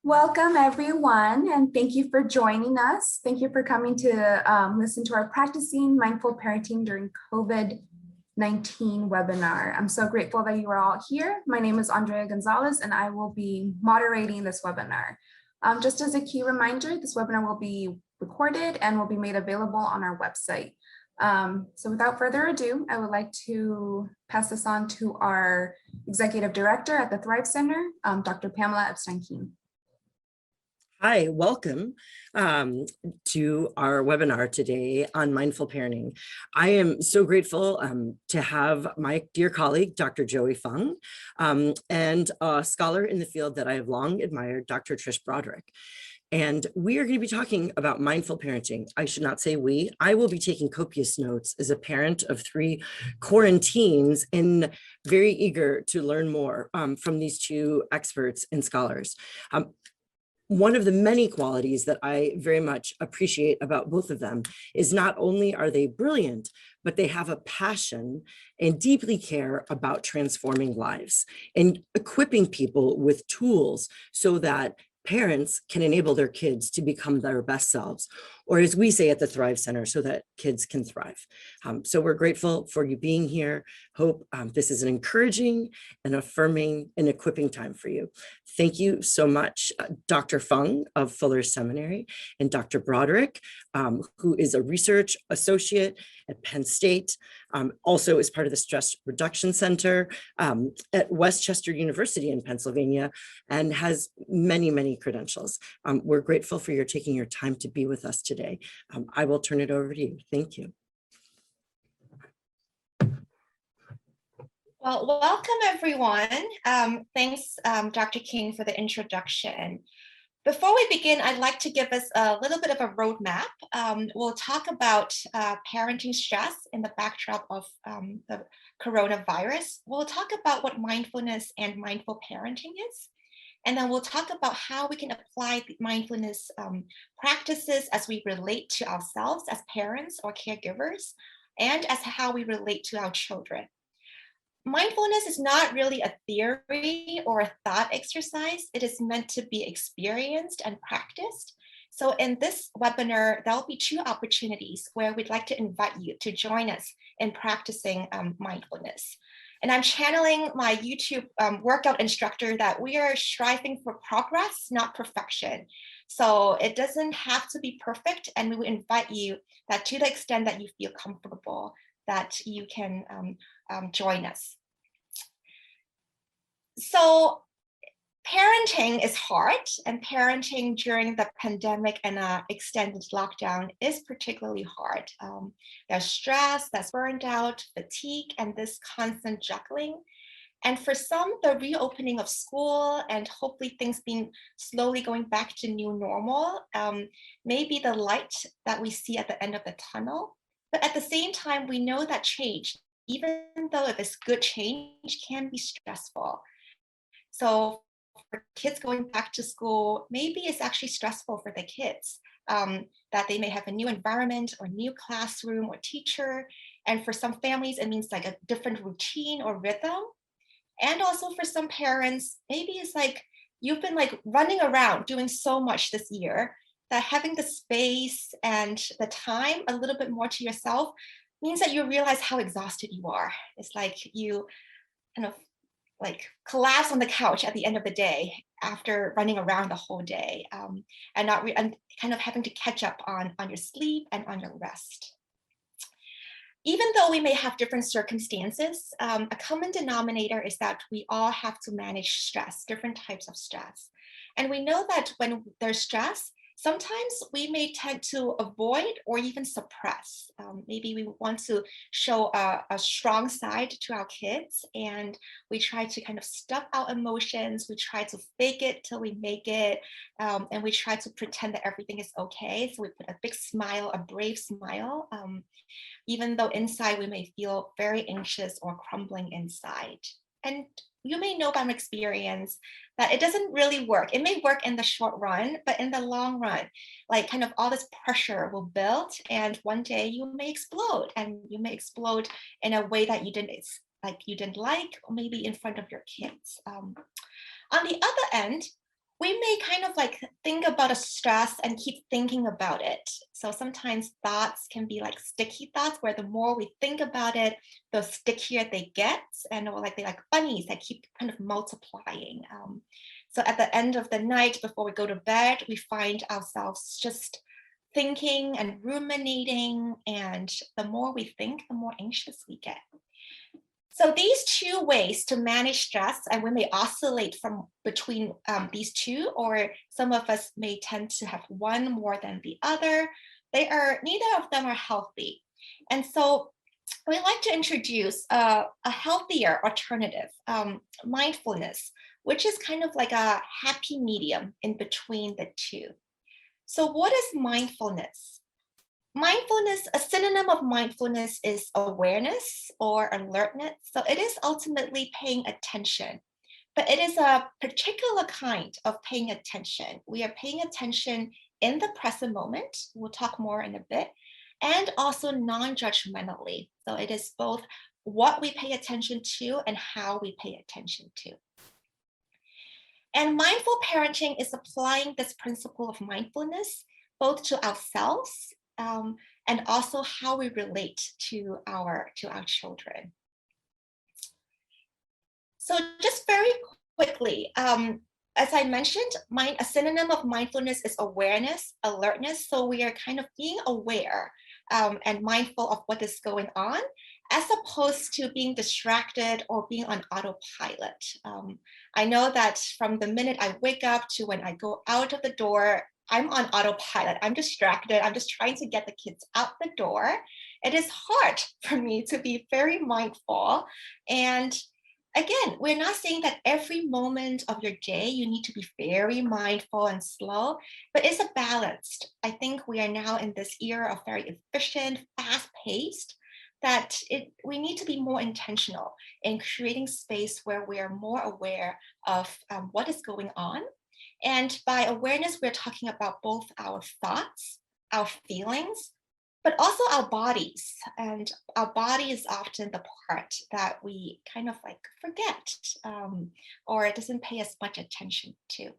Welcome, everyone, and thank you for joining us. Thank you for coming to listen to our Practicing Mindful Parenting During COVID-19 webinar. I'm so grateful that you are all here. My name is Andrea Gonzalez, and I will be moderating this webinar. Just as a key reminder, this webinar will be recorded and will be made available on our website. So without further ado, I would like to pass this on to our Executive Director at the Thrive Center, Dr. Pamela Epstein-Keene. Hi, welcome to our webinar today on mindful parenting. I am so grateful to have my dear colleague, Dr. Joey Fung, and a scholar in the field that I have long admired, Dr. Trish Broderick. And we are going to be talking about mindful parenting. I should not say we. I will be taking copious notes as a parent of 3 quarantines and very eager to learn more from these 2 experts and scholars. One of the many qualities that I very much appreciate about both of them is not only are they brilliant, but they have a passion and deeply care about transforming lives and equipping people with tools so that parents can enable their kids to become their best selves, or as we say at the Thrive Center, so that kids can thrive. So we're grateful for you being here. Hope this is an encouraging and affirming and equipping time for you. Thank you so much, Dr. Fung of Fuller Seminary and Dr. Broderick, who is a research associate at Penn State, also is part of the Stress Reduction Center at Westchester University in Pennsylvania, and has many, many credentials. We're grateful for your taking your time to be with us today. I will turn it over to you. Thank you. Well, welcome everyone. Thanks, Dr. King, for the introduction. Before we begin, I'd like to give us a little bit of a roadmap. We'll talk about parenting stress in the backdrop of the coronavirus. We'll talk about what mindfulness and mindful parenting is. And then we'll talk about how we can apply the mindfulness practices as we relate to ourselves as parents or caregivers, and as how we relate to our children. Mindfulness is not really a theory or a thought exercise. It is meant to be experienced and practiced. So in this webinar, there'll be 2 opportunities where we'd like to invite you to join us in practicing mindfulness. And I'm channeling my YouTube workout instructor that we are striving for progress, not perfection. So it doesn't have to be perfect. And we will invite you that to the extent that you feel comfortable, that you can join us. So parenting is hard, and parenting during the pandemic and extended lockdown is particularly hard. There's stress, there's burned out, fatigue, and this constant juggling. And for some, the reopening of school and hopefully things being slowly going back to new normal may be the light that we see at the end of the tunnel. But at the same time, we know that change, even though if it's good change, can be stressful. So for kids going back to school, maybe it's actually stressful for the kids, that they may have a new environment or new classroom or teacher. And for some families, it means like a different routine or rhythm. And also for some parents, maybe it's like you've been like running around doing so much this year that having the space and the time a little bit more to yourself means that you realize how exhausted you are. It's like you kind of like collapse on the couch at the end of the day after running around the whole day, and kind of having to catch up on your sleep and on your rest. Even though we may have different circumstances, a common denominator is that we all have to manage stress, different types of stress. And we know that when there's stress, sometimes we may tend to avoid or even suppress. Maybe we want to show a strong side to our kids, and we try to kind of stuff our emotions. We try to fake it till we make it, and we try to pretend that everything is okay. So we put a big smile, a brave smile, even though inside we may feel very anxious or crumbling inside. And you may know from experience that it doesn't really work. It may work in the short run, but in the long run, like kind of all this pressure will build, and one day you may explode, and you may explode in a way that you didn't like, or maybe in front of your kids. On the other end, we may kind of like think about a stress and keep thinking about it. So sometimes thoughts can be like sticky thoughts where the more we think about it, the stickier they get, and or like they're like bunnies that keep kind of multiplying. So at the end of the night before we go to bed, we find ourselves just thinking and ruminating, and the more we think, the more anxious we get. So these two ways to manage stress, and we may oscillate from between these two, or some of us may tend to have one more than the other. Neither of them are healthy. And so we like to introduce a healthier alternative, mindfulness, which is kind of like a happy medium in between the two. So what is mindfulness? Mindfulness, a synonym of mindfulness is awareness or alertness. So it is ultimately paying attention, but it is a particular kind of paying attention. We are paying attention in the present moment. We'll talk more in a bit, and also non-judgmentally. So it is both what we pay attention to and how we pay attention to. And mindful parenting is applying this principle of mindfulness both to ourselves and also how we relate to our children. So just very quickly, as I mentioned, a synonym of mindfulness is awareness, alertness. So we are kind of being aware and mindful of what is going on, as opposed to being distracted or being on autopilot. I know that from the minute I wake up to when I go out of the door, I'm on autopilot. I'm distracted. I'm just trying to get the kids out the door. It is hard for me to be very mindful. And again, we're not saying that every moment of your day you need to be very mindful and slow, but it's a balance. I think we are now in this era of very efficient, fast-paced, that we need to be more intentional in creating space where we are more aware of what is going on. And by awareness, we're talking about both our thoughts, our feelings, but also our bodies. And our body is often the part that we kind of like forget or it doesn't pay as much attention to.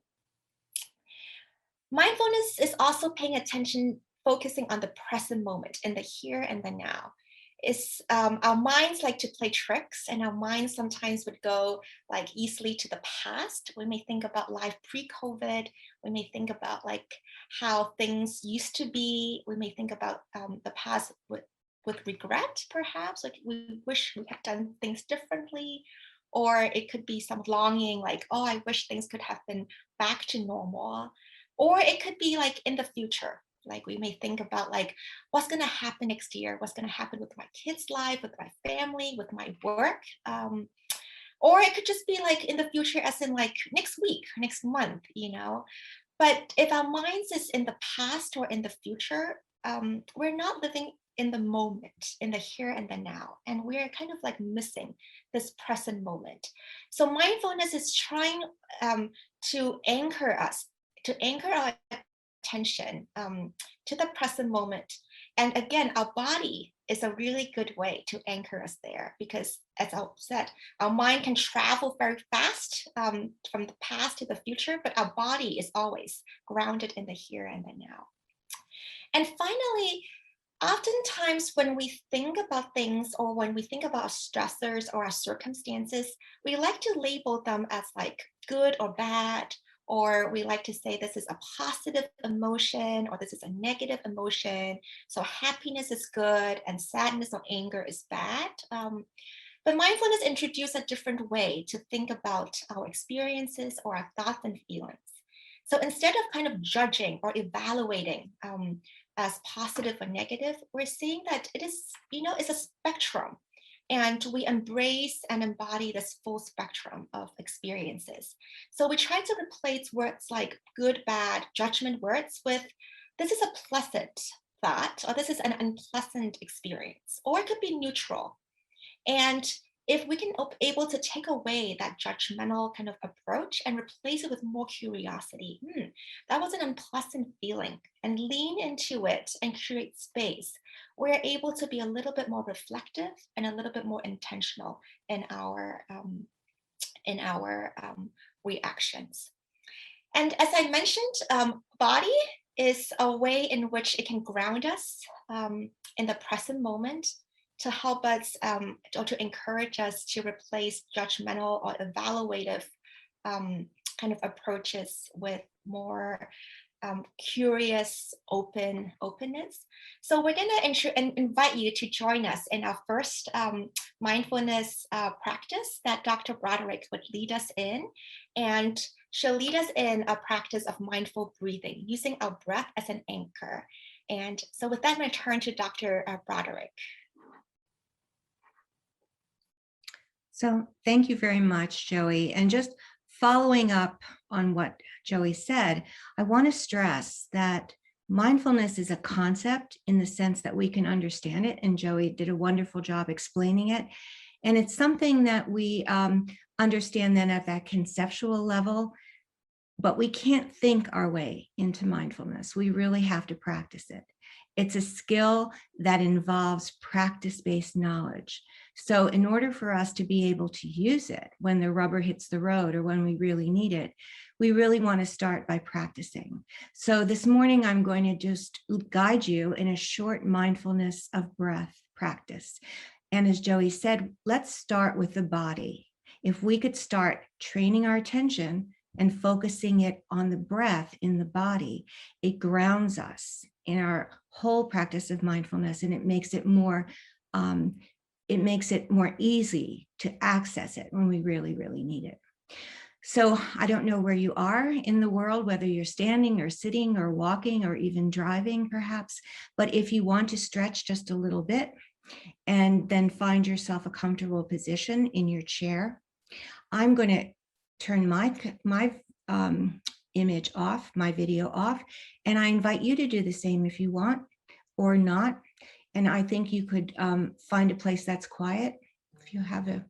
Mindfulness is also paying attention, focusing on the present moment, in the here and the now. Our minds like to play tricks, and our minds sometimes would go like easily to the past. We may think about life pre-COVID. We may think about like how things used to be. We may think about the past with regret, perhaps, like we wish we had done things differently. Or it could be some longing like, oh, I wish things could have been back to normal. Or it could be like in the future. Like we may think about like, what's going to happen next year? What's going to happen with my kids' life, with my family, with my work? Or it could just be like in the future, as in like next week, next month, you know? But if our minds is in the past or in the future, we're not living in the moment, in the here and the now. And we're kind of like missing this present moment. So mindfulness is trying to anchor us, to anchor our attention to the present moment. And again, our body is a really good way to anchor us there, because as I said, our mind can travel very fast from the past to the future, but our body is always grounded in the here and the now. And finally, oftentimes when we think about things or when we think about our stressors or our circumstances, we like to label them as like good or bad, or we like to say this is a positive emotion or this is a negative emotion. So happiness is good and sadness or anger is bad. But mindfulness introduces a different way to think about our experiences or our thoughts and feelings. So instead of kind of judging or evaluating as positive or negative, we're seeing that it is, it's a spectrum. And we embrace and embody this full spectrum of experiences. So we try to replace words like good, bad, judgment words with this is a pleasant thought, or this is an unpleasant experience, or it could be neutral. And if we can able to take away that judgmental kind of approach and replace it with more curiosity, that was an unpleasant feeling, and lean into it and create space, we're able to be a little bit more reflective and a little bit more intentional in our reactions. And as I mentioned, body is a way in which it can ground us in the present moment to help us or to encourage us to replace judgmental or evaluative kind of approaches with more curious, openness. So we're going to invite you to join us in our first mindfulness practice that Dr. Broderick would lead us in. And she'll lead us in a practice of mindful breathing, using our breath as an anchor. And so with that, I'm going to turn to Dr. Broderick. So thank you very much, Joey. And just following up on what Joey said, I want to stress that mindfulness is a concept in the sense that we can understand it. And Joey did a wonderful job explaining it. And it's something that we understand then at that conceptual level, but we can't think our way into mindfulness. We really have to practice it. It's a skill that involves practice-based knowledge. So in order for us to be able to use it when the rubber hits the road or when we really need it, we really want to start by practicing. So this morning, I'm going to just guide you in a short mindfulness of breath practice. And as Joey said, let's start with the body. If we could start training our attention and focusing it on the breath in the body, it grounds us in our whole practice of mindfulness, and it makes it more easy to access it when we really, really need it. So I don't know where you are in the world, whether you're standing or sitting or walking or even driving perhaps, but if you want to stretch just a little bit and then find yourself a comfortable position in your chair, I'm going to turn my image off, my video off, and I invite you to do the same if you want or not. And I think you could find a place that's quiet if you have a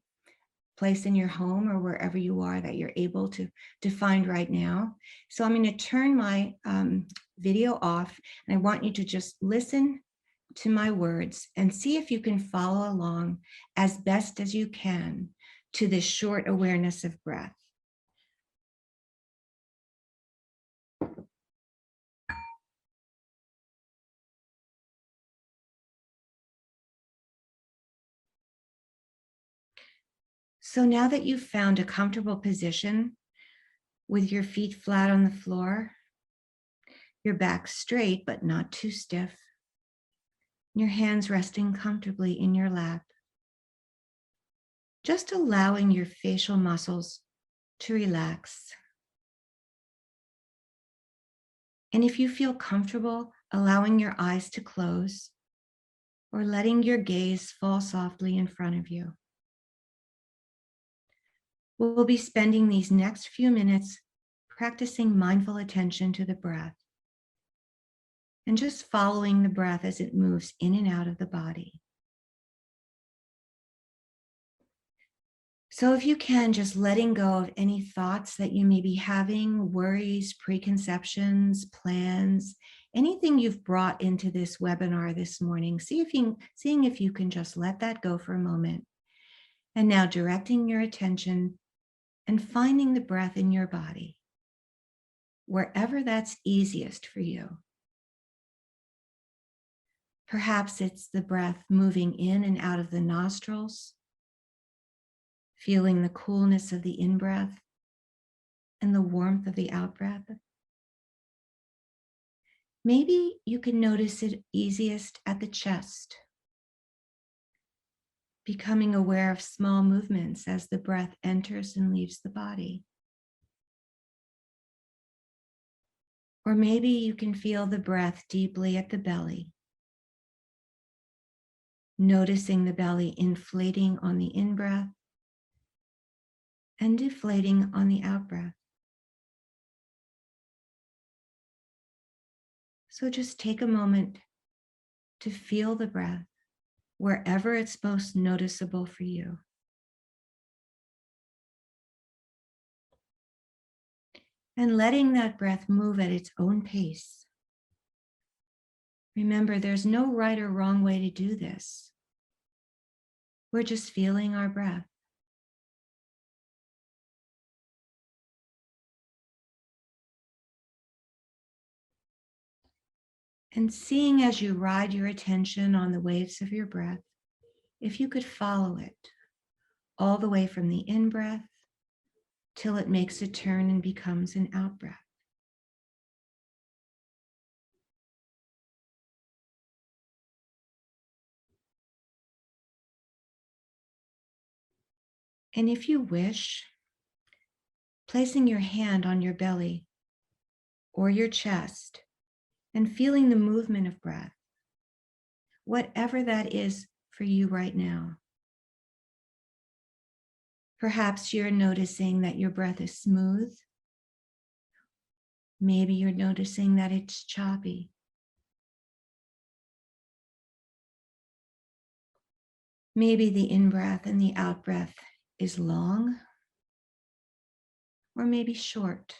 place in your home or wherever you are that you're able to find right now. So I'm going to turn my video off, and I want you to just listen to my words and see if you can follow along as best as you can to this short awareness of breath. So now that you've found a comfortable position with your feet flat on the floor, your back straight but not too stiff, your hands resting comfortably in your lap, just allowing your facial muscles to relax. And if you feel comfortable, allowing your eyes to close or letting your gaze fall softly in front of you. We'll be spending these next few minutes practicing mindful attention to the breath and just following the breath as it moves in and out of the body. So if you can, just letting go of any thoughts that you may be having, worries, preconceptions, plans, anything you've brought into this webinar this morning, seeing if you can just let that go for a moment. And now directing your attention and finding the breath in your body, wherever that's easiest for you. Perhaps it's the breath moving in and out of the nostrils, feeling the coolness of the in-breath and the warmth of the out-breath. Maybe you can notice it easiest at the chest, becoming aware of small movements as the breath enters and leaves the body. Or maybe you can feel the breath deeply at the belly, noticing the belly inflating on the in-breath and deflating on the out-breath. So just take a moment to feel the breath wherever it's most noticeable for you. And letting that breath move at its own pace. Remember, there's no right or wrong way to do this. We're just feeling our breath. And seeing as you ride your attention on the waves of your breath, if you could follow it all the way from the in-breath till it makes a turn and becomes an out-breath. And if you wish, placing your hand on your belly or your chest and feeling the movement of breath, whatever that is for you right now. Perhaps you're noticing that your breath is smooth. Maybe you're noticing that it's choppy. Maybe the in-breath and the out-breath is long, or maybe short.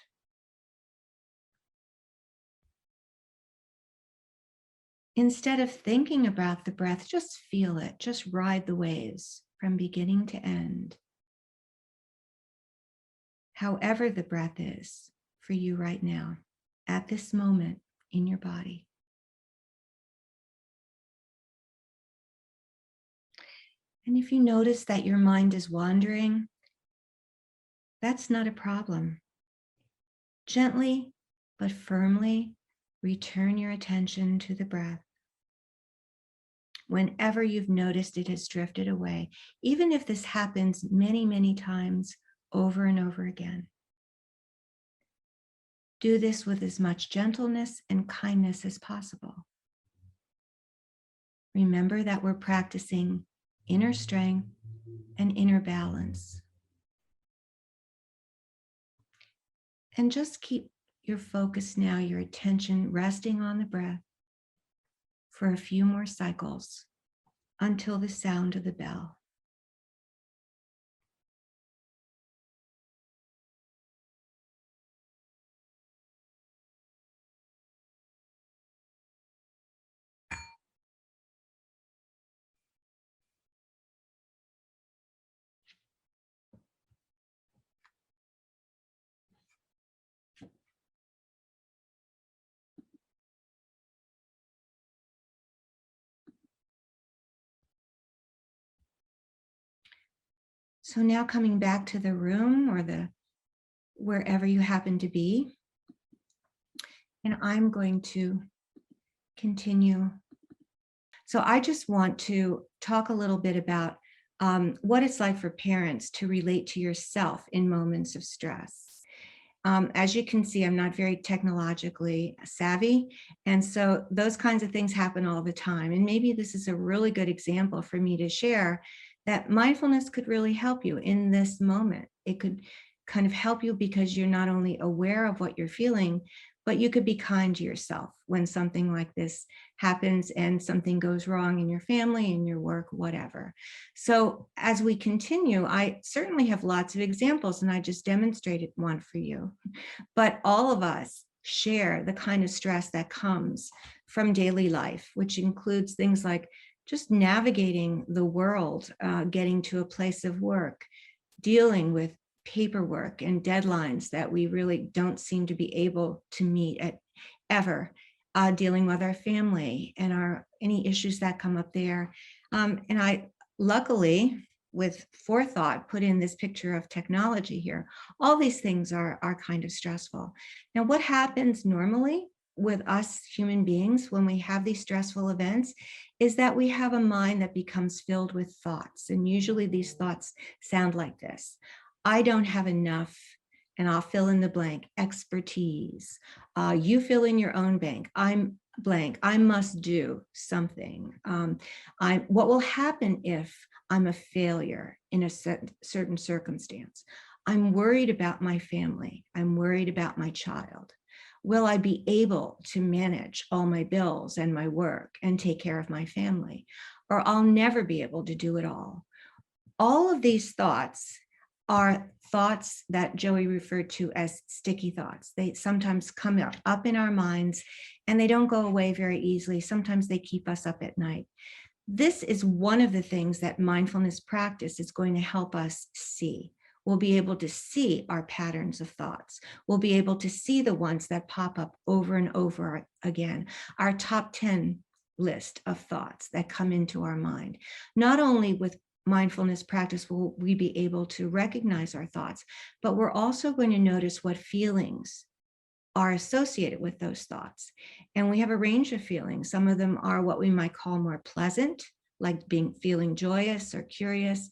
Instead of thinking about the breath, just feel it, just ride the waves from beginning to end. However the breath is for you right now, at this moment in your body. And if you notice that your mind is wandering, that's not a problem. Gently but firmly return your attention to the breath. Whenever you've noticed it has drifted away, even if this happens many, many times over and over again. Do this with as much gentleness and kindness as possible. Remember that we're practicing inner strength and inner balance. And just keep your focus now, your attention resting on the breath for a few more cycles until the sound of the bell. So now coming back to the room or wherever you happen to be, and I'm going to continue. So I just want to talk a little bit about what it's like for parents to relate to yourself in moments of stress. As you can see, I'm not very technologically savvy. And so those kinds of things happen all the time. And maybe this is a really good example for me to share that mindfulness could really help you in this moment. It could kind of help you because you're not only aware of what you're feeling, but you could be kind to yourself when something like this happens and something goes wrong in your family, in your work, whatever. So as we continue, I certainly have lots of examples and I just demonstrated one for you. But all of us share the kind of stress that comes from daily life, which includes things like just navigating the world, getting to a place of work, dealing with paperwork and deadlines that we really don't seem to be able to meet ever, dealing with our family and any issues that come up there. And I luckily, with forethought, put in this picture of technology here. All these things are kind of stressful. Now, what happens normally with us human beings when we have these stressful events is that we have a mind that becomes filled with thoughts. And usually these thoughts sound like this: I don't have enough, and I'll fill in the blank, expertise. You fill in your own blank. I'm blank. I must do something. What will happen if I'm a failure in a certain circumstance? I'm worried about my family. I'm worried about my child. Will I be able to manage all my bills and my work and take care of my family? Or I'll never be able to do it all. All of these thoughts are thoughts that Joey referred to as sticky thoughts. They sometimes come up in our minds and they don't go away very easily. Sometimes they keep us up at night. This is one of the things that mindfulness practice is going to help us see. we'll be able to see our patterns of thoughts. We'll be able to see the ones that pop up over and over again, our top 10 list of thoughts that come into our mind. Not only with mindfulness practice will we be able to recognize our thoughts, but we're also going to notice what feelings are associated with those thoughts. And we have a range of feelings. Some of them are what we might call more pleasant, like feeling joyous or curious.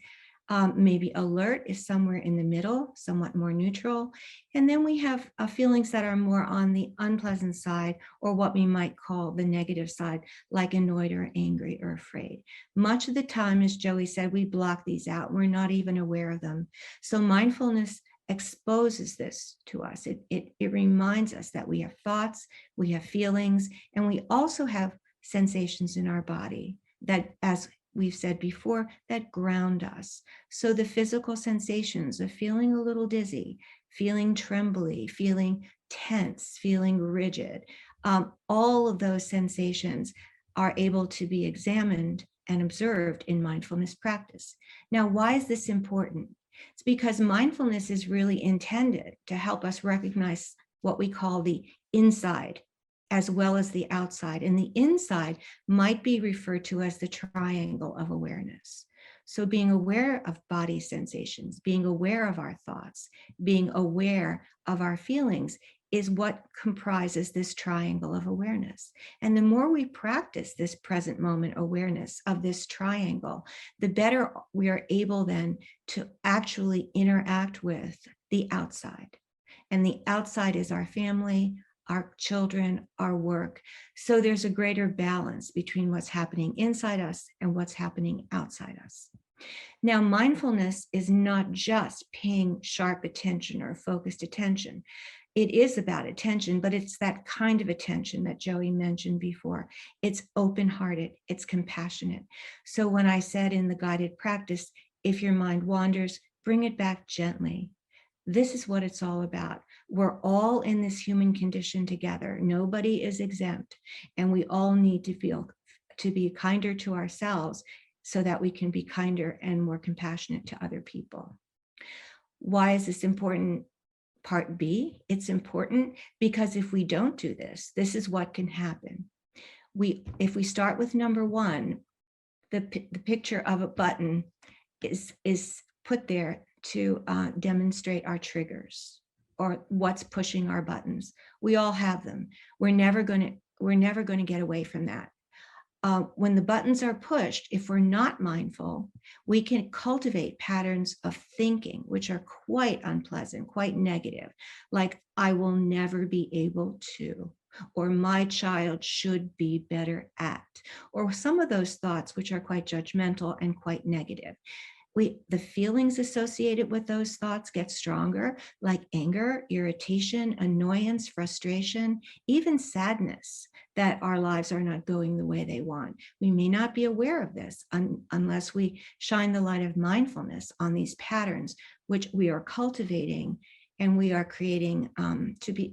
Maybe alert is somewhere in the middle, somewhat more neutral. And then we have feelings that are more on the unpleasant side, or what we might call the negative side, like annoyed or angry or afraid. Much of the time, as Joey said, we block these out. We're not even aware of them. So mindfulness exposes this to us. It reminds us that we have thoughts, we have feelings, and we also have sensations in our body that, as we've said before, that ground us. So the physical sensations of feeling a little dizzy, feeling trembly, feeling tense, feeling rigid, all of those sensations are able to be examined and observed in mindfulness practice. Now, why is this important? It's because mindfulness is really intended to help us recognize what we call the inside as well as the outside. And the inside might be referred to as the triangle of awareness. So being aware of body sensations, being aware of our thoughts, being aware of our feelings is what comprises this triangle of awareness. And the more we practice this present moment awareness of this triangle, the better we are able then to actually interact with the outside. And the outside is our family, our children, our work. So there's a greater balance between what's happening inside us and what's happening outside us. Now, mindfulness is not just paying sharp attention or focused attention. It is about attention, but it's that kind of attention that Joey mentioned before. It's open-hearted, it's compassionate. So when I said in the guided practice, if your mind wanders, bring it back gently. This is what it's all about. We're all in this human condition together. Nobody is exempt, and we all need to be kinder to ourselves so that we can be kinder and more compassionate to other people. Why is this important? Part B, it's important because if we don't do this, this is what can happen. If we start with number one, the picture of a button is put there to demonstrate our triggers or what's pushing our buttons. We all have them. We're never going to get away from that. When the buttons are pushed, if we're not mindful, we can cultivate patterns of thinking, which are quite unpleasant, quite negative, like I will never be able to, or my child should be better at, or some of those thoughts, which are quite judgmental and quite negative. The feelings associated with those thoughts get stronger, like anger, irritation, annoyance, frustration, even sadness that our lives are not going the way they want. We may not be aware of this unless we shine the light of mindfulness on these patterns, which we are cultivating and we are creating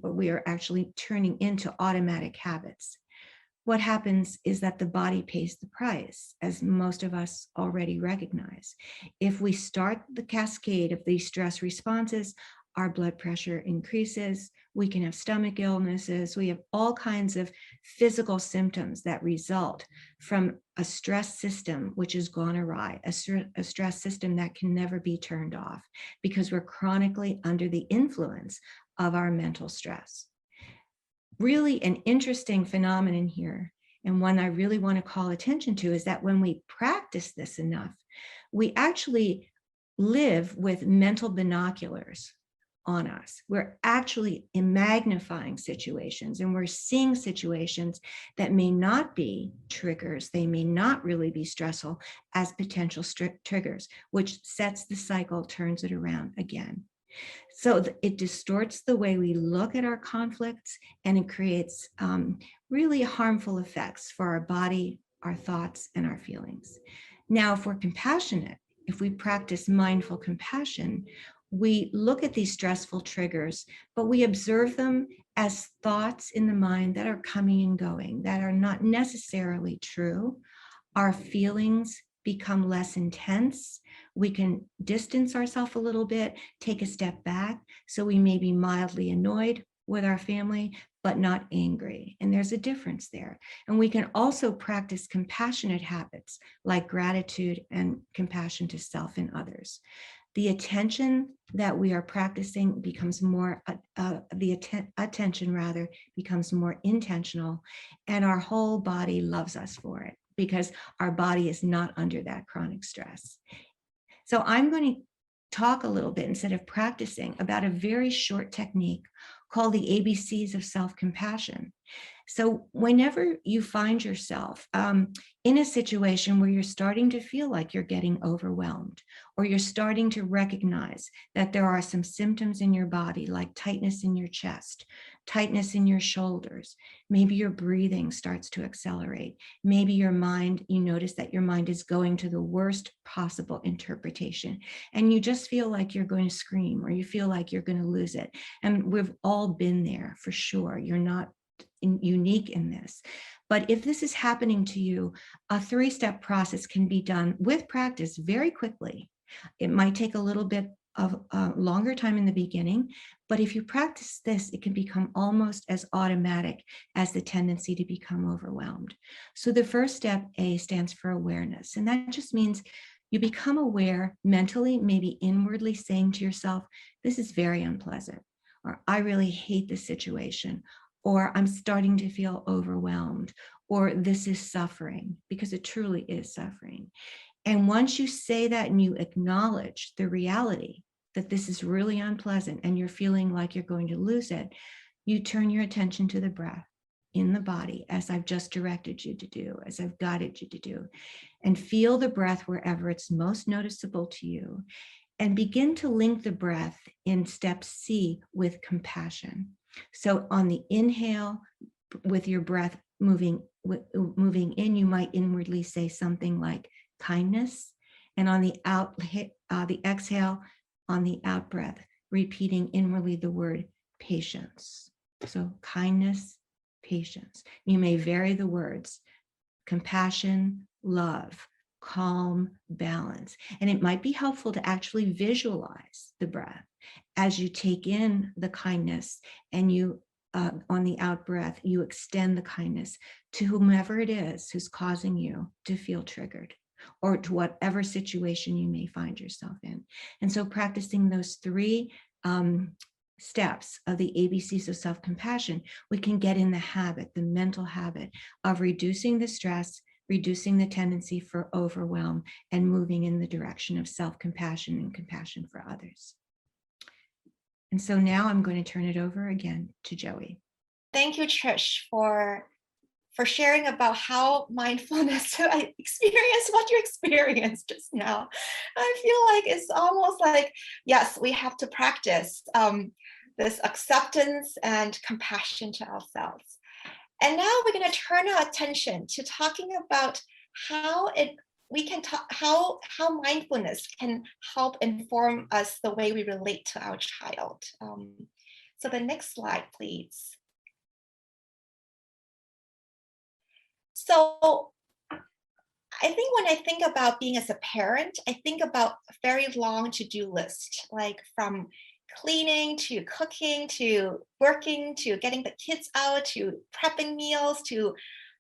we are actually turning into automatic habits. What happens is that the body pays the price, as most of us already recognize. If we start the cascade of these stress responses, our blood pressure increases, we can have stomach illnesses, we have all kinds of physical symptoms that result from a stress system which has gone awry, a stress system that can never be turned off because we're chronically under the influence of our mental stress. Really an interesting phenomenon here, and one I really want to call attention to, is that when we practice this enough, we actually live with mental binoculars on us. We're actually magnifying situations, and we're seeing situations that may not be triggers, they may not really be stressful, as potential triggers, which sets the cycle, turns it around again. So it distorts the way we look at our conflicts, and it creates really harmful effects for our body, our thoughts, and our feelings. Now, if we're compassionate, if we practice mindful compassion, we look at these stressful triggers, but we observe them as thoughts in the mind that are coming and going, that are not necessarily true. Our feelings become less intense. We can distance ourselves a little bit, take a step back. So we may be mildly annoyed with our family, but not angry. And there's a difference there. And we can also practice compassionate habits like gratitude and compassion to self and others. The attention that we are practicing becomes more, attention rather becomes more intentional, and our whole body loves us for it because our body is not under that chronic stress. So I'm going to talk a little bit, instead of practicing, about a very short technique called the ABCs of self-compassion. So whenever you find yourself in a situation where you're starting to feel like you're getting overwhelmed, or you're starting to recognize that there are some symptoms in your body, like tightness in your chest, tightness in your shoulders, maybe your breathing starts to accelerate, maybe your mind, you notice that your mind is going to the worst possible interpretation, and you just feel like you're going to scream, or you feel like you're going to lose it. And we've all been there for sure. You're not unique in this. But if this is happening to you, a 3-step process can be done with practice very quickly. It might take a little bit of a longer time in the beginning, but if you practice this, it can become almost as automatic as the tendency to become overwhelmed. So the first step, A, stands for awareness. And that just means you become aware mentally, maybe inwardly, saying to yourself, this is very unpleasant, or I really hate this situation, or I'm starting to feel overwhelmed, or this is suffering, because it truly is suffering. And once you say that and you acknowledge the reality that this is really unpleasant and you're feeling like you're going to lose it, you turn your attention to the breath in the body, as I've just directed you to do, as I've guided you to do, and feel the breath wherever it's most noticeable to you, and begin to link the breath in step C with compassion. So on the inhale, with your breath moving in, you might inwardly say something like kindness. And on the exhale, on the out breath, repeating inwardly the word patience. So kindness, patience. You may vary the words: compassion, love, calm, balance. And it might be helpful to actually visualize the breath as you take in the kindness, and you, on the out breath, you extend the kindness to whomever it is who's causing you to feel triggered, or to whatever situation you may find yourself in. And so practicing those 3 steps of the ABCs of self-compassion, we can get in the habit, the mental habit of reducing the stress, reducing the tendency for overwhelm, and moving in the direction of self-compassion and compassion for others. And so now I'm going to turn it over again to Joey. Thank you, Trish, for sharing about how mindfulness, I experienced what you experienced just now. I feel like it's almost like, yes, we have to practice this acceptance and compassion to ourselves. And now we're going to turn our attention to talking about how mindfulness can help inform us the way we relate to our child. So the next slide, please. So I think when I think about being as a parent, I think about a very long to-do list, like from cleaning to cooking to working to getting the kids out to prepping meals to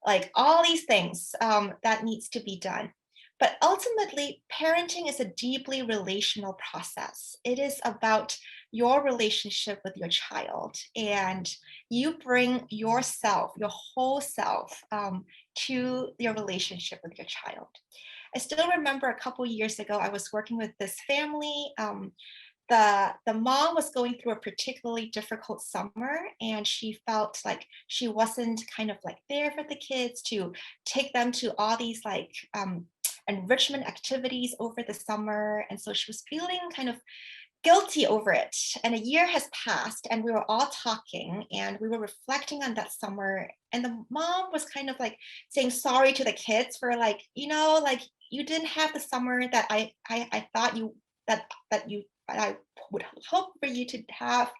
like all these things that needs to be done. But ultimately, parenting is a deeply relational process. It is about your relationship with your child, and you bring yourself, your whole self, to your relationship with your child. I still remember a couple years ago, I was working with this family. The mom was going through a particularly difficult summer, and she felt like she wasn't kind of like there for the kids to take them to all these like enrichment activities over the summer. And so she was feeling kind of guilty over it. And a year has passed, and we were all talking, and we were reflecting on that summer. And the mom was kind of like saying sorry to the kids for like, like you didn't have the summer that I thought you that I would hope for you to have.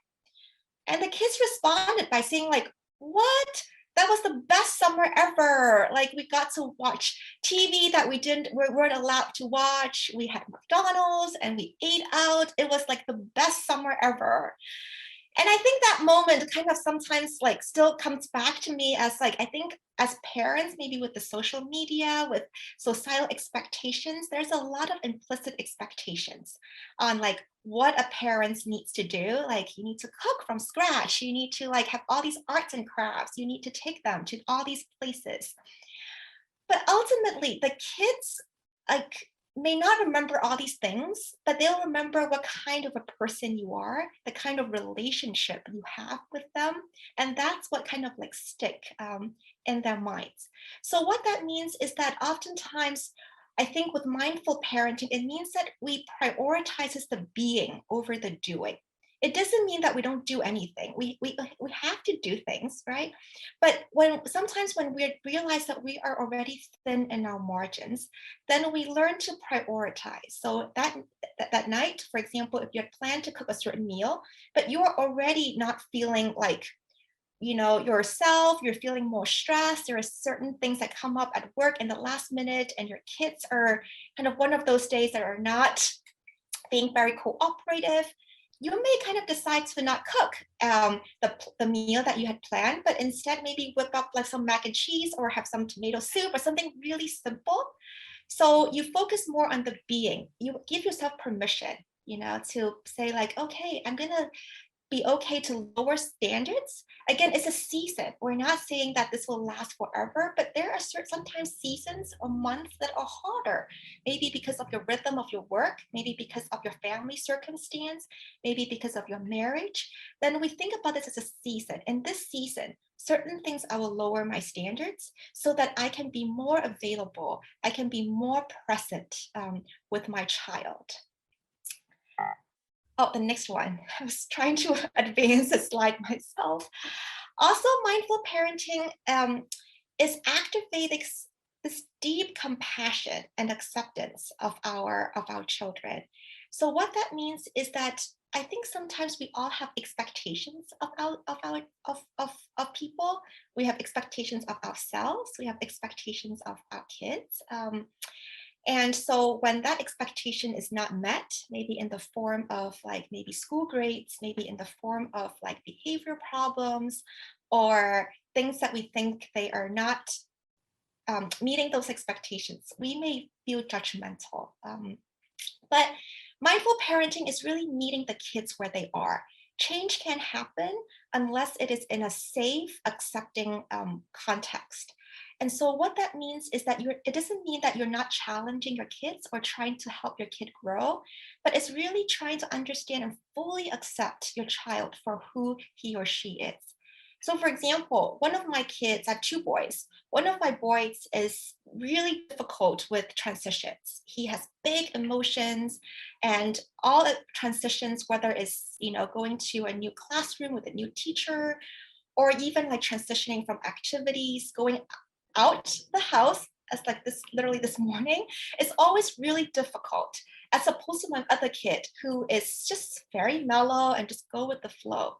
And the kids responded by saying like, what? that was the best summer ever. Like we got to watch TV that we weren't allowed to watch. We had McDonald's and we ate out. It was like the best summer ever. And I think that moment kind of sometimes like still comes back to me as like, I think as parents, maybe with the social media, with societal expectations, there's a lot of implicit expectations on like what a parent needs to do. Like you need to cook from scratch. You need to like have all these arts and crafts. You need to take them to all these places. But ultimately the kids like may not remember all these things, but they'll remember what kind of a person you are, the kind of relationship you have with them. And that's what kind of like stick in their minds. So what that means is that oftentimes, I think with mindful parenting, it means that we prioritize the being over the doing. It doesn't mean that we don't do anything. We have to do things, right? But sometimes when we realize that we are already thin in our margins, then we learn to prioritize. So that night, for example, if you had planned to cook a certain meal, but you're already not feeling like, you know, yourself, you're feeling more stressed. There are certain things that come up at work in the last minute, and your kids are kind of one of those days that are not being very cooperative. You may kind of decide to not cook the meal that you had planned, but instead maybe whip up like some mac and cheese or have some tomato soup or something really simple. So you focus more on the being. You give yourself permission, you know, to say like, okay, I'm gonna be okay to lower standards. Again, it's a season. We're not saying that this will last forever, but there are sometimes seasons or months that are harder, maybe because of your rhythm of your work, maybe because of your family circumstance, maybe because of your marriage. Then we think about this as a season. In this season, certain things I will lower my standards so that I can be more available. I can be more present with my child. Oh, the next one. I was trying to advance the slide myself. Also, mindful parenting is activating this deep compassion and acceptance of our children. So what that means is that I think sometimes we all have expectations of people. We have expectations of ourselves. We have expectations of our kids. And so when that expectation is not met, maybe in the form of like maybe school grades, maybe in the form of like behavior problems or things that we think they are not meeting those expectations, we may feel judgmental. But mindful parenting is really meeting the kids where they are. Change can't happen unless it is in a safe, accepting context. And so what that means is that it doesn't mean that you're not challenging your kids or trying to help your kid grow, but it's really trying to understand and fully accept your child for who he or she is. So for example, one of my kids, I have two boys. One of my boys is really difficult with transitions. He has big emotions and all the transitions, whether it's, you know, going to a new classroom with a new teacher, or even like transitioning from activities, going out the house, as like this, literally this morning, is always really difficult, as opposed to my other kid who is just very mellow and just go with the flow.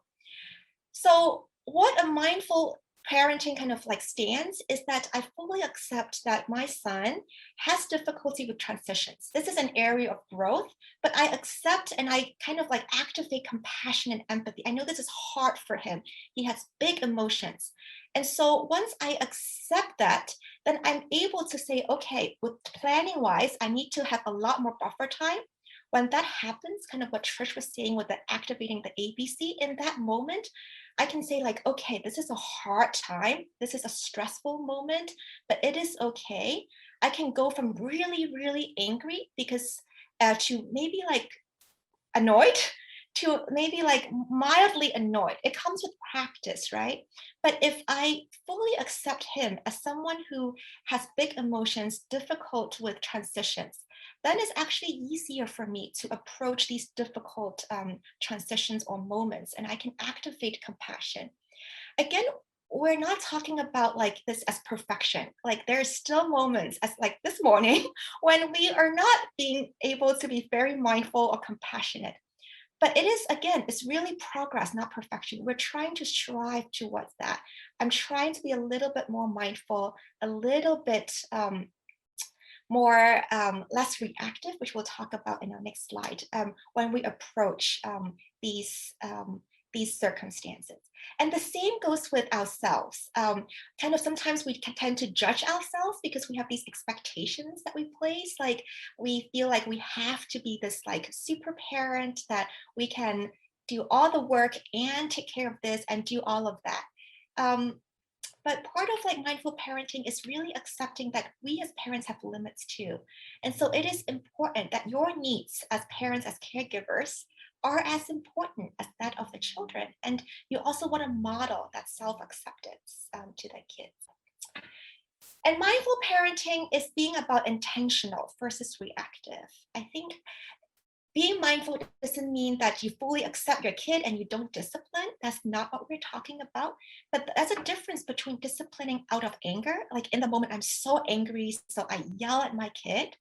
So what a mindful parenting kind of like stance is that I fully accept that my son has difficulty with transitions. This is an area of growth, but I accept and I kind of like activate compassion and empathy. I know this is hard for him. He has big emotions. And so once I accept that, then I'm able to say, okay, with planning wise, I need to have a lot more buffer time. When that happens, kind of what Trish was saying with the activating the ABC, in that moment, I can say like, okay, this is a hard time. This is a stressful moment, but it is okay. I can go from really, really angry because to maybe like annoyed, to maybe like mildly annoyed. It comes with practice, right? But if I fully accept him as someone who has big emotions, difficult with transitions, then it's actually easier for me to approach these difficult transitions or moments, and I can activate compassion. Again, we're not talking about like this as perfection. Like there's still moments as like this morning when we are not being able to be very mindful or compassionate. But it is, again, it's really progress, not perfection. We're trying to strive towards that. I'm trying to be a little bit more mindful, a little bit more less reactive, which we'll talk about in our next slide, when we approach these circumstances. And the same goes with ourselves. Kind of sometimes we can tend to judge ourselves because we have these expectations that we place. Like we feel like we have to be this like super parent, that we can do all the work and take care of this and do all of that. But part of like mindful parenting is really accepting that we as parents have limits too. And so it is important that your needs as parents, as caregivers, are as important as that of the children. And you also want to model that self-acceptance to the kids. And mindful parenting is being about intentional versus reactive. I think being mindful doesn't mean that you fully accept your kid and you don't discipline. That's not what we're talking about. But there's a difference between disciplining out of anger, like in the moment I'm so angry, so I yell at my kid,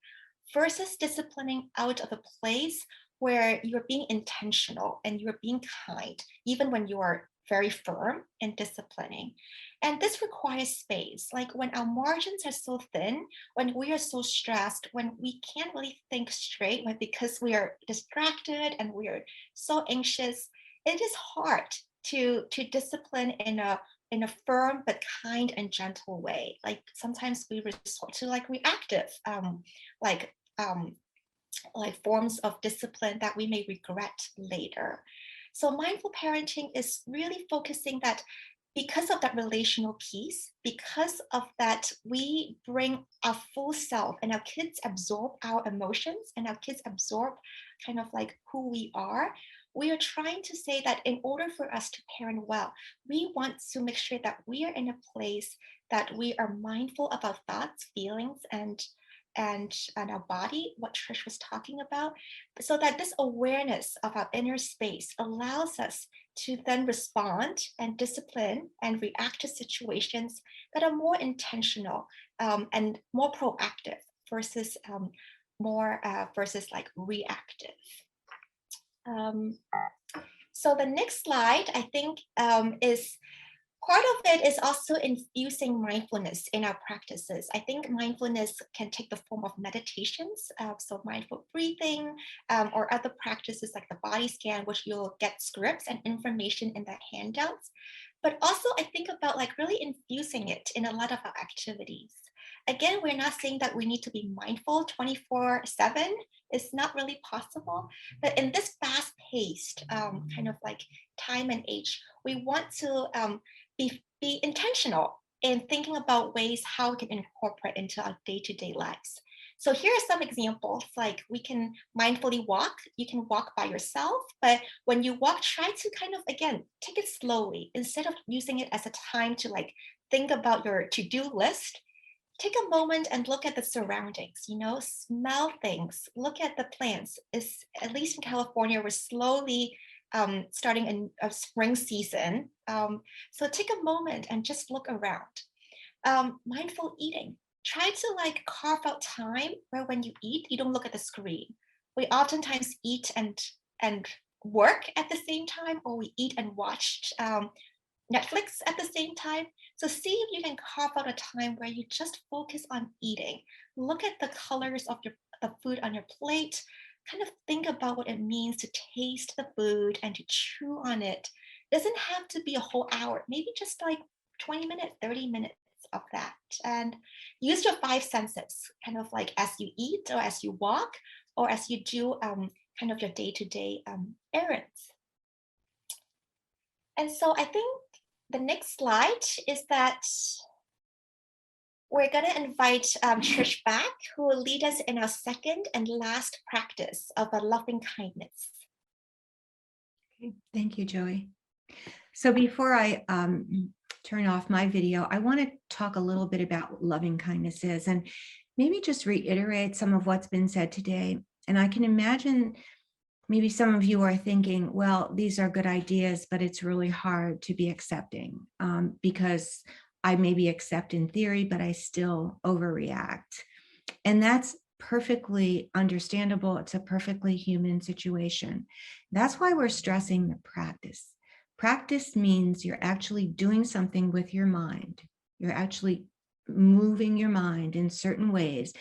versus disciplining out of a place where you're being intentional and you're being kind, even when you are very firm in disciplining. And this requires space. Like when our margins are so thin, when we are so stressed, when we can't really think straight, because we are distracted and we are so anxious, it is hard to discipline in a firm but kind and gentle way. Like sometimes we resort to like reactive, like forms of discipline that we may regret later. So mindful parenting is really focusing that because of that relational piece, because of that, we bring our full self and our kids absorb our emotions and our kids absorb kind of like who we are. We are trying to say that in order for us to parent well, we want to make sure that we are in a place that we are mindful of our thoughts, feelings, and our body, what Trish was talking about, so that this awareness of our inner space allows us to then respond and discipline and react to situations that are more intentional and more proactive versus versus like reactive. So the next slide, I think, is part of it is also infusing mindfulness in our practices. I think mindfulness can take the form of meditations, so mindful breathing, or other practices like the body scan, which you'll get scripts and information in the handouts. But also I think about like really infusing it in a lot of our activities. Again, we're not saying that we need to be mindful 24/7. It's not really possible. But in this fast-paced kind of like time and age, we want to be intentional in thinking about ways how we can incorporate into our day-to-day lives. So here are some examples, like we can mindfully walk. You can walk by yourself, but when you walk, try to kind of, again, take it slowly. Instead of using it as a time to like think about your to-do list, take a moment and look at the surroundings, smell things, look at the plants. At least in California, we're slowly starting in a spring season. So take a moment and just look around. Mindful eating. Try to like carve out time where when you eat, you don't look at the screen. We oftentimes eat and work at the same time, or we eat and watch Netflix at the same time. So see if you can carve out a time where you just focus on eating. Look at the colors of the food on your plate. Kind of think about what it means to taste the food and to chew on it. It doesn't have to be a whole hour, maybe just like 20 minutes, 30 minutes of that. And use your 5 senses, kind of like as you eat or as you walk or as you do kind of your day-to-day errands. And so I think the next slide is that we're going to invite Trish back, who will lead us in our second and last practice of a loving kindness. Okay, thank you, Joey. So before I turn off my video, I want to talk a little bit about what loving kindness is and maybe just reiterate some of what's been said today. And I can imagine maybe some of you are thinking, well, these are good ideas, but it's really hard to be accepting because I maybe accept in theory, but I still overreact. And that's perfectly understandable. It's a perfectly human situation. That's why we're stressing the practice. Practice means you're actually doing something with your mind. You're actually moving your mind in certain ways,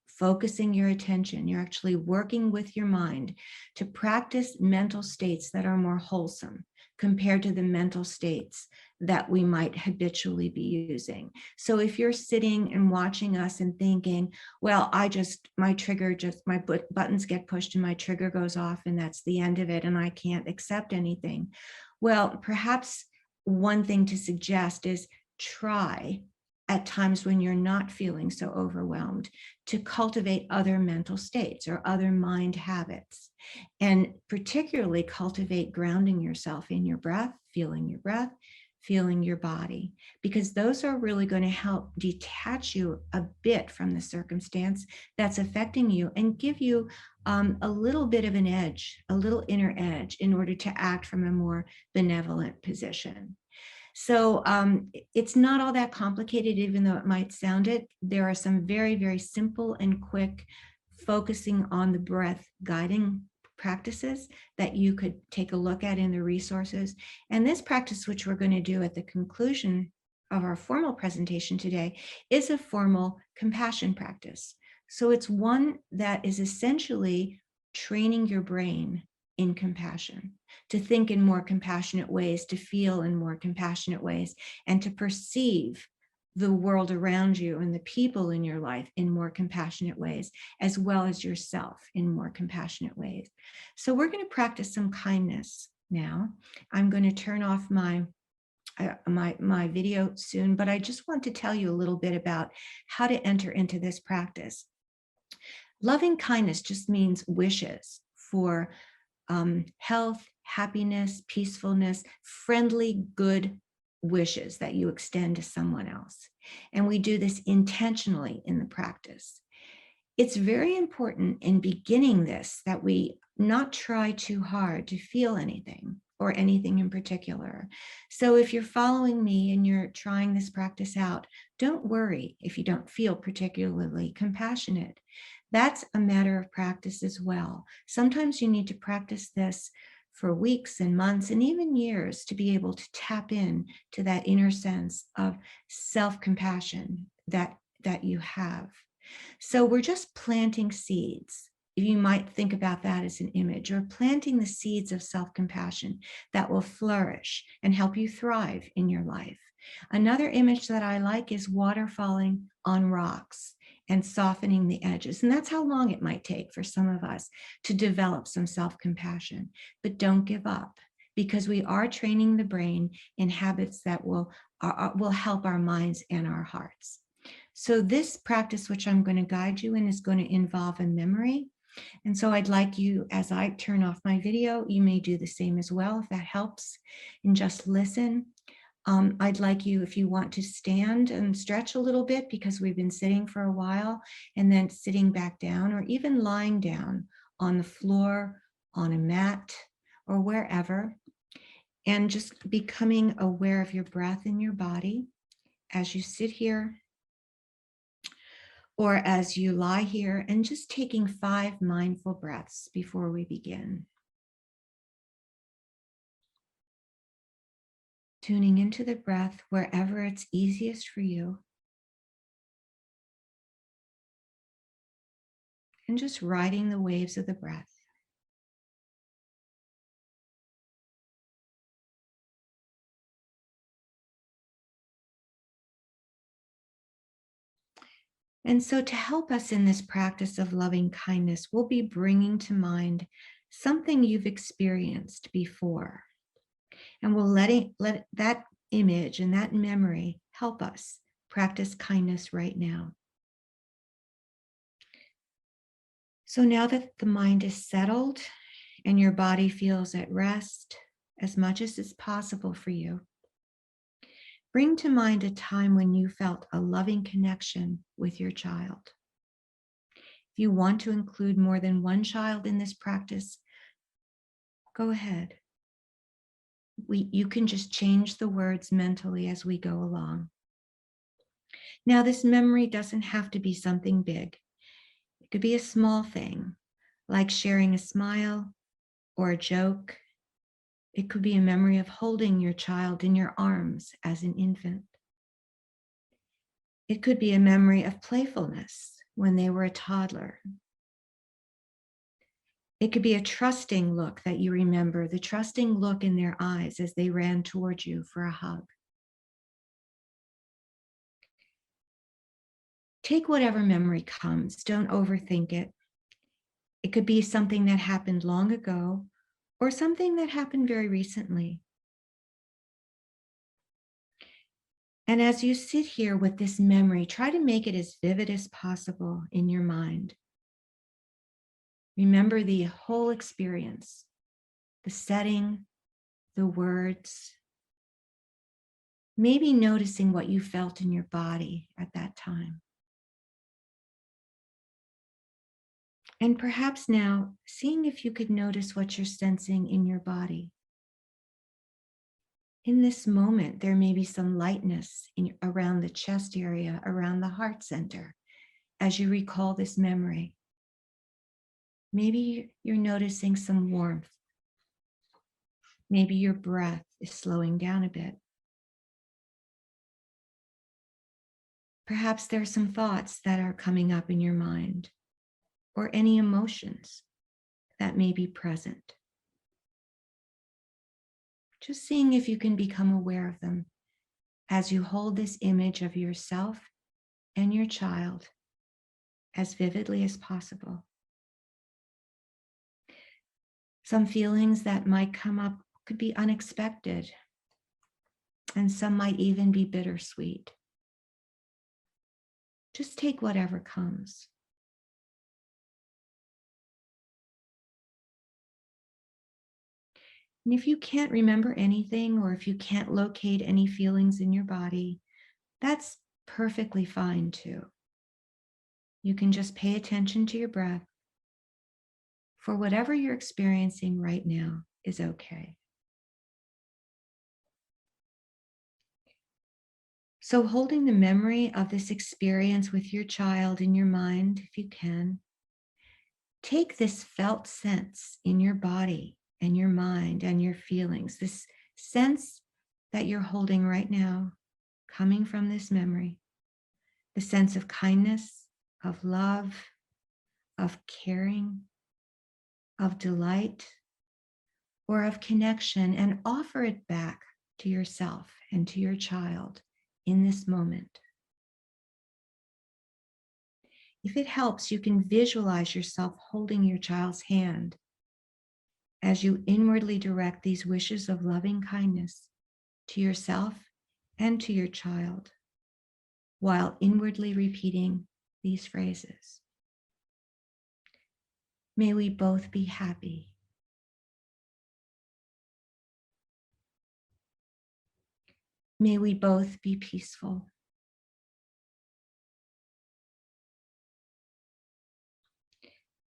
focusing your attention. You're actually working with your mind to practice mental states that are more wholesome compared to the mental states that we might habitually be using. So if you're sitting and watching us and thinking, well, my buttons get pushed and my trigger goes off and that's the end of it and I can't accept anything. Well, perhaps one thing to suggest is try at times when you're not feeling so overwhelmed to cultivate other mental states or other mind habits, and particularly cultivate grounding yourself in your breath, feeling your body, because those are really going to help detach you a bit from the circumstance that's affecting you and give you a little bit of an edge, a little inner edge, in order to act from a more benevolent position. So it's not all that complicated, even though it might sound it. There are some very, very simple and quick focusing on the breath guiding practices that you could take a look at in the resources. And this practice, which we're going to do at the conclusion of our formal presentation today, is a formal compassion practice. So it's one that is essentially training your brain in compassion, to think in more compassionate ways, to feel in more compassionate ways, and to perceive the world around you and the people in your life in more compassionate ways, as well as yourself in more compassionate ways. So we're going to practice some kindness now. I'm going to turn off my video soon, but I just want to tell you a little bit about how to enter into this practice. Loving kindness just means wishes for health, happiness, peacefulness, friendly, good wishes that you extend to someone else. And we do this intentionally in the practice. It's very important in beginning this that we not try too hard to feel anything or anything in particular. So if you're following me and you're trying this practice out, don't worry if you don't feel particularly compassionate. That's a matter of practice as well. Sometimes you need to practice this for weeks and months and even years to be able to tap in to that inner sense of self-compassion that you have. So we're just planting seeds. You might think about that as an image, or planting the seeds of self-compassion that will flourish and help you thrive in your life. Another image that I like is water falling on rocks and softening the edges. And that's how long it might take for some of us to develop some self-compassion. But don't give up, because we are training the brain in habits that will help our minds and our hearts. So this practice, which I'm going to guide you in, is going to involve a memory. And so I'd like you, as I turn off my video, you may do the same as well, if that helps, and just listen. I'd like you, if you want to stand and stretch a little bit, because we've been sitting for a while, and then sitting back down, or even lying down on the floor, on a mat, or wherever, and just becoming aware of your breath in your body as you sit here or as you lie here, and just taking 5 mindful breaths before we begin. Tuning into the breath wherever it's easiest for you. And just riding the waves of the breath. And so to help us in this practice of loving kindness, we'll be bringing to mind something you've experienced before. And we'll let that image and that memory help us practice kindness right now. So now that the mind is settled and your body feels at rest as much as is possible for you, bring to mind a time when you felt a loving connection with your child. If you want to include more than one child in this practice, go ahead. You can just change the words mentally as we go along. Now, this memory doesn't have to be something big. It could be a small thing, like sharing a smile or a joke. It could be a memory of holding your child in your arms as an infant. It could be a memory of playfulness when they were a toddler. It could be a trusting look that you remember, the trusting look in their eyes as they ran towards you for a hug. Take whatever memory comes, don't overthink it. It could be something that happened long ago or something that happened very recently. And as you sit here with this memory, try to make it as vivid as possible in your mind. Remember the whole experience, the setting, the words, maybe noticing what you felt in your body at that time. And perhaps now, seeing if you could notice what you're sensing in your body. In this moment, there may be some lightness around the chest area, around the heart center, as you recall this memory. Maybe you're noticing some warmth. Maybe your breath is slowing down a bit. Perhaps there are some thoughts that are coming up in your mind, or any emotions that may be present. Just seeing if you can become aware of them as you hold this image of yourself and your child as vividly as possible. Some feelings that might come up could be unexpected, and some might even be bittersweet. Just take whatever comes. And if you can't remember anything, or if you can't locate any feelings in your body, that's perfectly fine too. You can just pay attention to your breath. For whatever you're experiencing right now is okay. So holding the memory of this experience with your child in your mind, if you can, take this felt sense in your body and your mind and your feelings, this sense that you're holding right now, coming from this memory, the sense of kindness, of love, of caring, of delight, or of connection, and offer it back to yourself and to your child in this moment. If it helps, you can visualize yourself holding your child's hand as you inwardly direct these wishes of loving kindness to yourself and to your child, while inwardly repeating these phrases. May we both be happy. May we both be peaceful.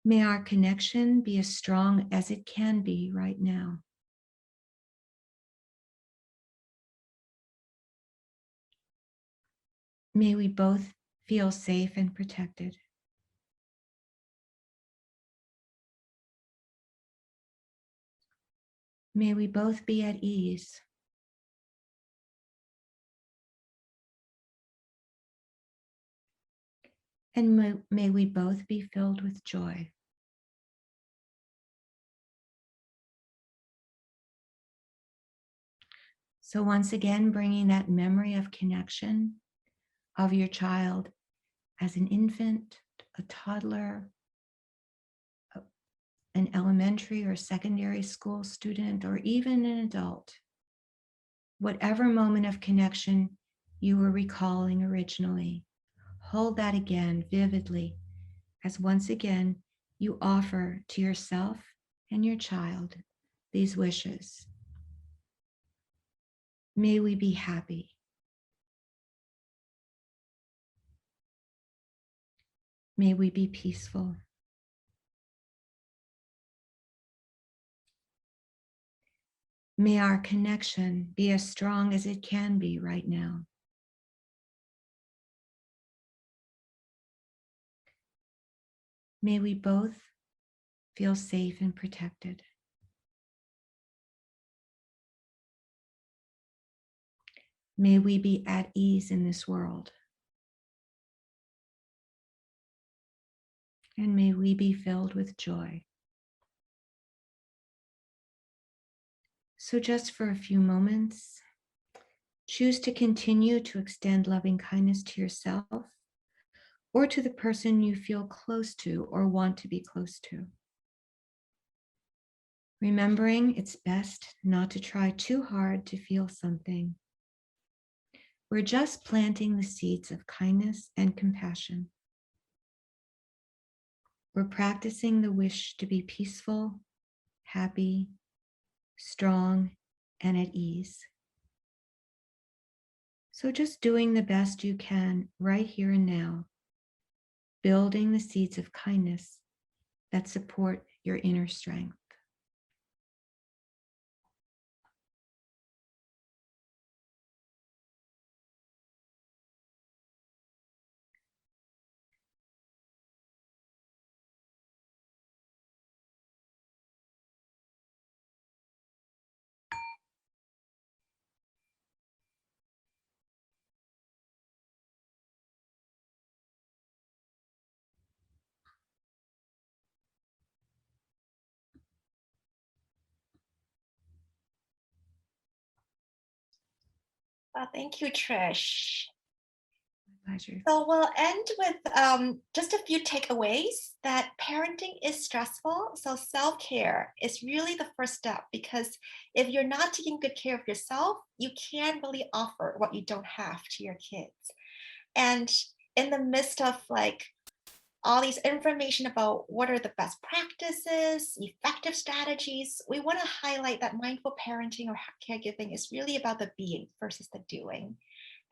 May our connection be as strong as it can be right now. May we both feel safe and protected. May we both be at ease. And may we both be filled with joy. So once again, bringing that memory of connection of your child as an infant, a toddler, an elementary or secondary school student, or even an adult. Whatever moment of connection you were recalling originally, hold that again vividly, as once again you offer to yourself and your child these wishes. May we be happy. May we be peaceful. May our connection be as strong as it can be right now. May we both feel safe and protected. May we be at ease in this world. And may we be filled with joy. So just for a few moments, choose to continue to extend loving kindness to yourself or to the person you feel close to or want to be close to. Remembering it's best not to try too hard to feel something. We're just planting the seeds of kindness and compassion. We're practicing the wish to be peaceful, happy, strong, and at ease. So just doing the best you can right here and now, building the seeds of kindness that support your inner strength. Thank you, Trish. Pleasure. So we'll end with just a few takeaways that parenting is stressful. So self-care is really the first step, because if you're not taking good care of yourself, you can't really offer what you don't have to your kids. And in the midst of like all these information about what are the best practices, effective strategies, we want to highlight that mindful parenting or caregiving is really about the being versus the doing.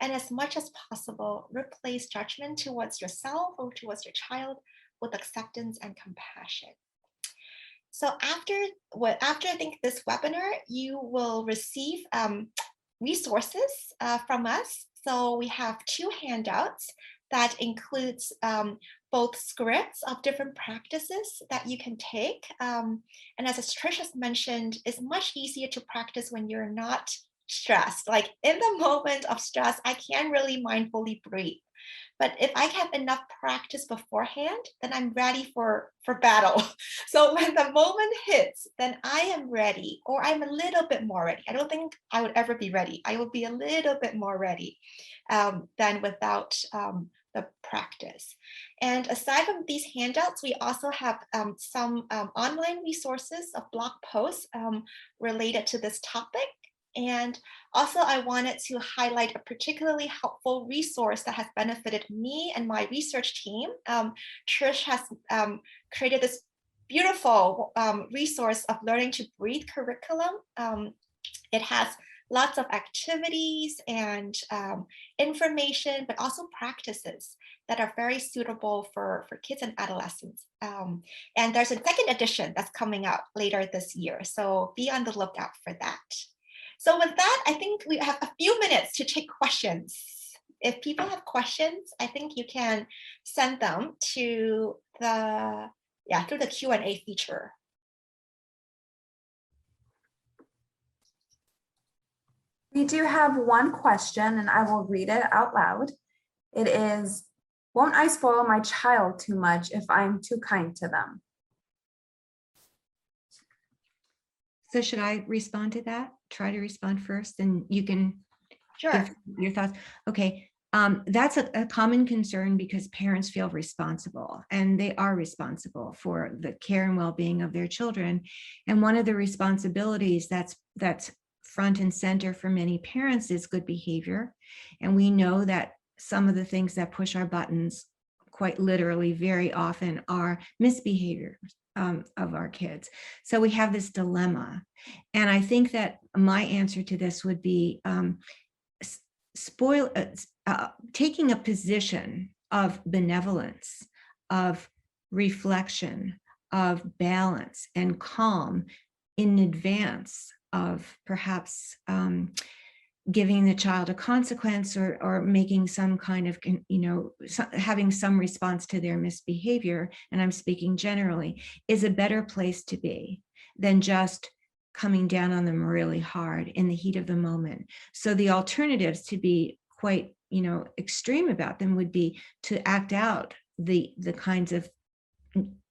And as much as possible, replace judgment towards yourself or towards your child with acceptance and compassion. So after I think this webinar, you will receive resources from us. So we have 2 handouts that includes both scripts of different practices that you can take. And as Trish has mentioned, it's much easier to practice when you're not stressed. Like in the moment of stress, I can't really mindfully breathe. But if I have enough practice beforehand, then I'm ready for battle. So when the moment hits, then I am ready, or I'm a little bit more ready. I don't think I would ever be ready. I will be a little bit more ready than without the practice. And aside from these handouts, we also have some online resources of blog posts related to this topic. And also, I wanted to highlight a particularly helpful resource that has benefited me and my research team. Trish has created this beautiful resource of learning to breathe curriculum. It has lots of activities and information, but also practices that are very suitable for kids and adolescents. And there's a second edition that's coming out later this year. So be on the lookout for that. So with that, I think we have a few minutes to take questions. If people have questions, I think you can send them to through the Q&A feature. We do have one question, and I will read it out loud. It is, won't I spoil my child too much if I'm too kind to them? So should I respond to that? Try to respond first, and you can give your thoughts. Okay. That's a common concern because parents feel responsible, and they are responsible for the care and well-being of their children. And one of the responsibilities that's front and center for many parents is good behavior. And we know that some of the things that push our buttons quite literally very often are misbehavior of our kids. So we have this dilemma. And I think that my answer to this would be taking a position of benevolence, of reflection, of balance and calm in advance of perhaps giving the child a consequence or making some kind of, having some response to their misbehavior, and I'm speaking generally, is a better place to be than just coming down on them really hard in the heat of the moment. So the alternatives, to be quite, extreme about them, would be to act out the kinds of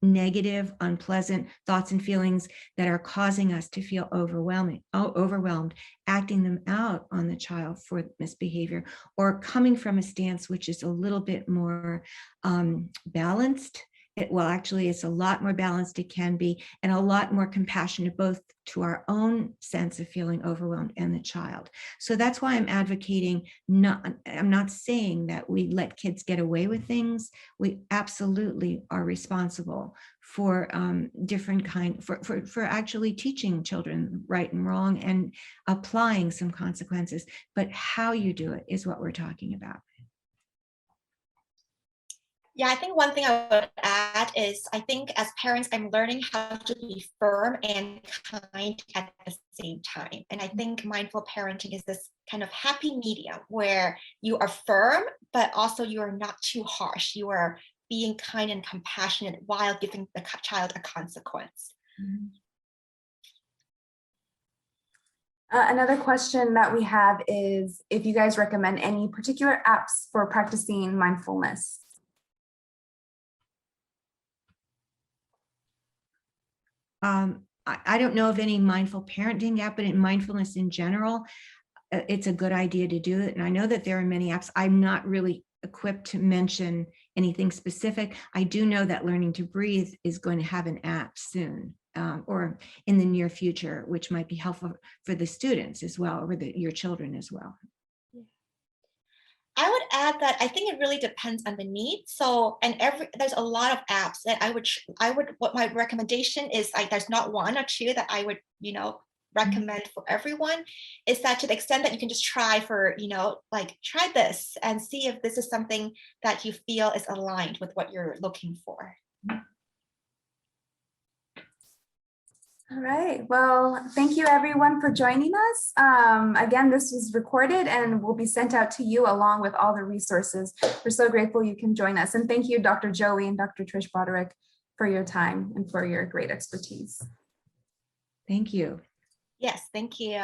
negative, unpleasant thoughts and feelings that are causing us to feel overwhelmed, acting them out on the child for misbehavior, or coming from a stance which is a little bit more balanced. Actually, it's a lot more balanced, it can be, and a lot more compassionate, both to our own sense of feeling overwhelmed and the child. So that's why I'm advocating, I'm not saying that we let kids get away with things. We absolutely are responsible for for actually teaching children right and wrong and applying some consequences. But how you do it is what we're talking about. Yeah, I think one thing I would add is I think as parents, I'm learning how to be firm and kind at the same time. And I think mindful parenting is this kind of happy medium where you are firm, but also you are not too harsh. You are being kind and compassionate while giving the child a consequence. Mm-hmm. Another question that we have is if you guys recommend any particular apps for practicing mindfulness. I don't know of any mindful parenting app, but in mindfulness in general, it's a good idea to do it. And I know that there are many apps. I'm not really equipped to mention anything specific. I do know that Learning to Breathe is going to have an app soon, or in the near future, which might be helpful for the students as well, or your children as well. I would add that I think it really depends on the need. So, there's a lot of apps that what my recommendation is, like, there's not one or two that I would, recommend for everyone, is that to the extent that you can just try for, try this and see if this is something that you feel is aligned with what you're looking for. All right, well, thank you everyone for joining us. Again, this was recorded and will be sent out to you along with all the resources. We're so grateful you can join us. And thank you, Dr. Joey and Dr. Trish Broderick, for your time and for your great expertise. Thank you. Yes, thank you.